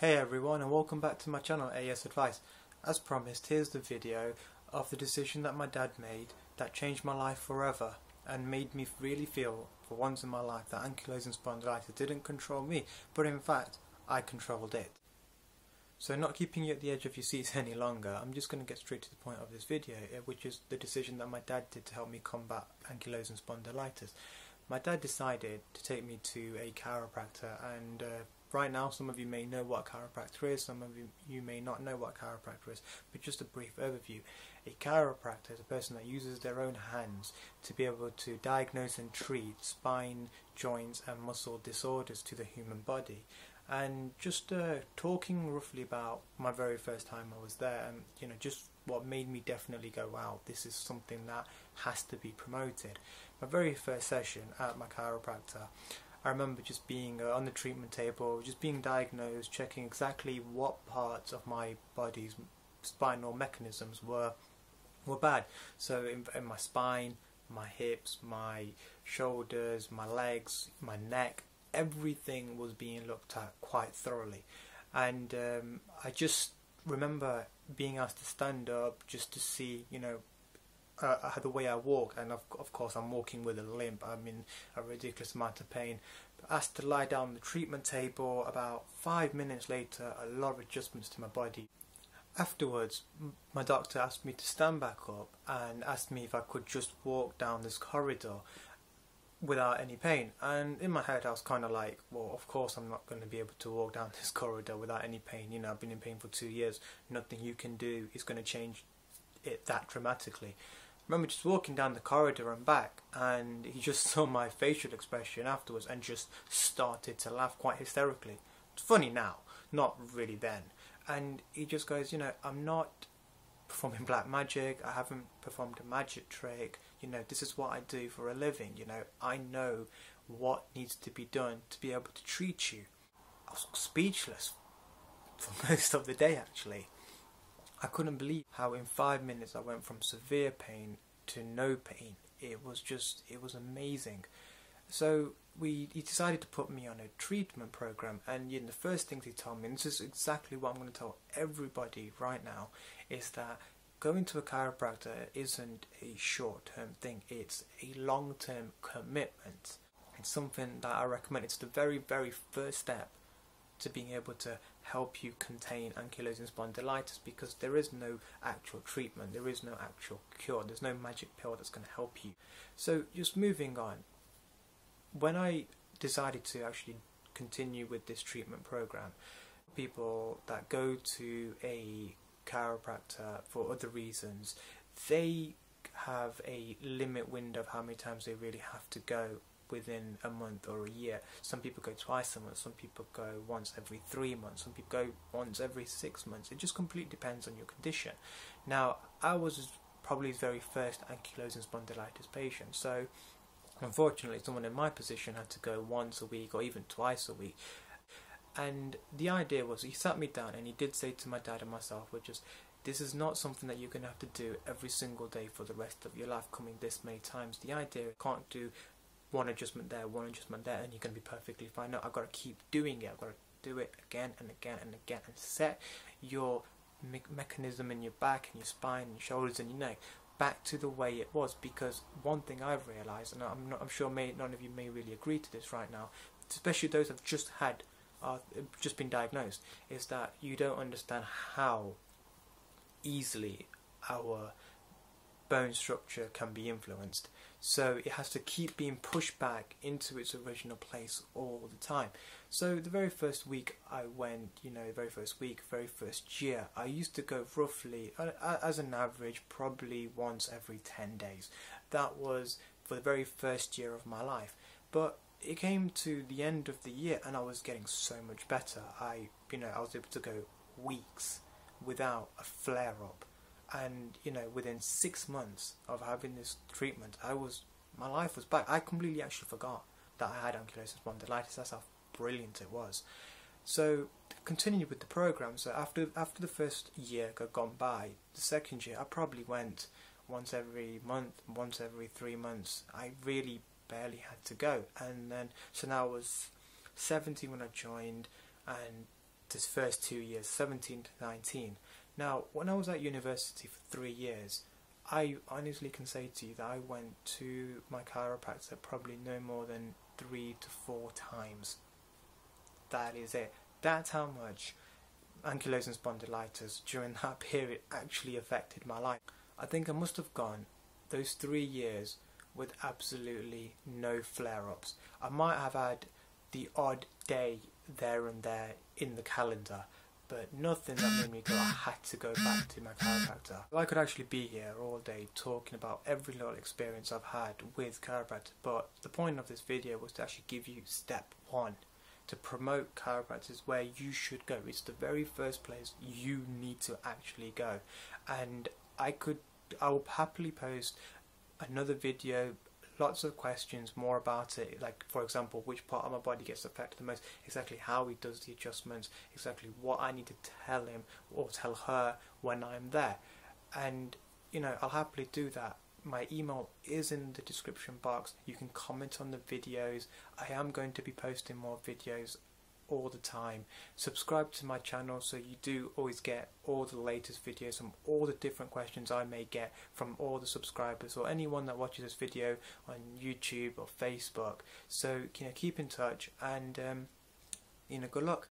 Hey everyone, and welcome back to my channel AS Advice. As promised, here's the video of the decision that my dad made that changed my life forever and made me really feel for once in my life that ankylosing spondylitis didn't control me, but in fact I controlled it. So not keeping you at the edge of your seats any longer, I'm just going to get straight to the point of this video, which is the decision that my dad did to help me combat ankylosing spondylitis. My dad decided to take me to a chiropractor, and right now some of you may know what a chiropractor is, some of you may not know what a chiropractor is, but just a brief overview. A chiropractor is a person that uses their own hands to be able to diagnose and treat spine, joints and muscle disorders to the human body. And just talking roughly about my very first time I was there, and just what made me definitely go, wow, this is something that has to be promoted. My very first session at my chiropractor, I remember just being on the treatment table, just being diagnosed, checking exactly what parts of my body's spinal mechanisms were bad. So in my spine, my hips, my shoulders, my legs, my neck, everything was being looked at quite thoroughly. And I just remember being asked to stand up just to see, the way I walk, and of course I'm walking with a limp, I'm in a ridiculous amount of pain. But asked to lie down on the treatment table. About 5 minutes later, a lot of adjustments to my body. Afterwards, my doctor asked me to stand back up and asked me if I could just walk down this corridor without any pain. And in my head I was kind of like, well, of course I'm not going to be able to walk down this corridor without any pain. I've been in pain for 2 years. Nothing you can do is going to change it that dramatically. I remember just walking down the corridor and back, and he just saw my facial expression afterwards and just started to laugh quite hysterically. It's funny now, not really then. And he just goes, I'm not performing black magic, I haven't performed a magic trick, this is what I do for a living, I know what needs to be done to be able to treat you. I was speechless for most of the day actually. I couldn't believe how in 5 minutes I went from severe pain to no pain. It was amazing. So he decided to put me on a treatment program, and the first things he told me, and this is exactly what I'm going to tell everybody right now, is that going to a chiropractor isn't a short-term thing, it's a long-term commitment. It's something that I recommend. It's the very, very first step to being able to help you contain ankylosing spondylitis, because there is no actual treatment, there is no actual cure, there's no magic pill that's going to help you. So just moving on, when I decided to actually continue with this treatment program, people that go to a chiropractor for other reasons, they have a limit window of how many times they really have to go within a month or a year. Some people go twice a month, some people go once every 3 months, some people go once every 6 months. It just completely depends on your condition. Now, I was probably his very first ankylosing spondylitis patient, so unfortunately someone in my position had to go once a week or even twice a week. And the idea was, he sat me down and he did say to my dad and myself, this is not something that you're going to have to do every single day for the rest of your life, coming this many times. The idea, you can't do one adjustment there, and you're going to be perfectly fine. No, I've got to keep doing it. I've got to do it again and again and again, and set your mechanism in your back and your spine and your shoulders and your neck back to the way it was. Because one thing I've realised, and I'm sure none of you may really agree to this right now, especially those who've just been diagnosed, is that you don't understand how easily our bone structure can be influenced. So it has to keep being pushed back into its original place all the time. So the very first week I went, very first year, I used to go roughly, as an average, probably once every 10 days. That was for the very first year of my life. But it came to the end of the year and I was getting so much better. I was able to go weeks without a flare-up. And within 6 months of having this treatment, my life was back. I completely actually forgot that I had ankylosing spondylitis. That's how brilliant it was. So continued with the program. So after the first year had gone by, the second year I probably went once every month, once every 3 months. I really barely had to go. And then so now I was 70 when I joined, and this first 2 years, 17 to 19. Now, when I was at university for 3 years, I honestly can say to you that I went to my chiropractor probably no more than 3 to 4 times. That is it. That's how much ankylosing spondylitis during that period actually affected my life. I think I must have gone those 3 years with absolutely no flare-ups. I might have had the odd day there and there in the calendar, but nothing that made me go, I had to go back to my chiropractor. I could actually be here all day talking about every little experience I've had with chiropractor, but the point of this video was to actually give you step 1, to promote chiropractors where you should go. It's the very first place you need to actually go. And I will happily post another video, lots of questions more about it, like for example which part of my body gets affected the most, exactly how he does the adjustments, exactly what I need to tell him or tell her when I'm there. And you know, I'll happily do that. My email is in the description box. You can comment on the videos. I am going to be posting more videos all the time. Subscribe to my channel so you do always get all the latest videos from all the different questions I may get from all the subscribers or anyone that watches this video on YouTube or Facebook. So you know, keep in touch and you know, good luck.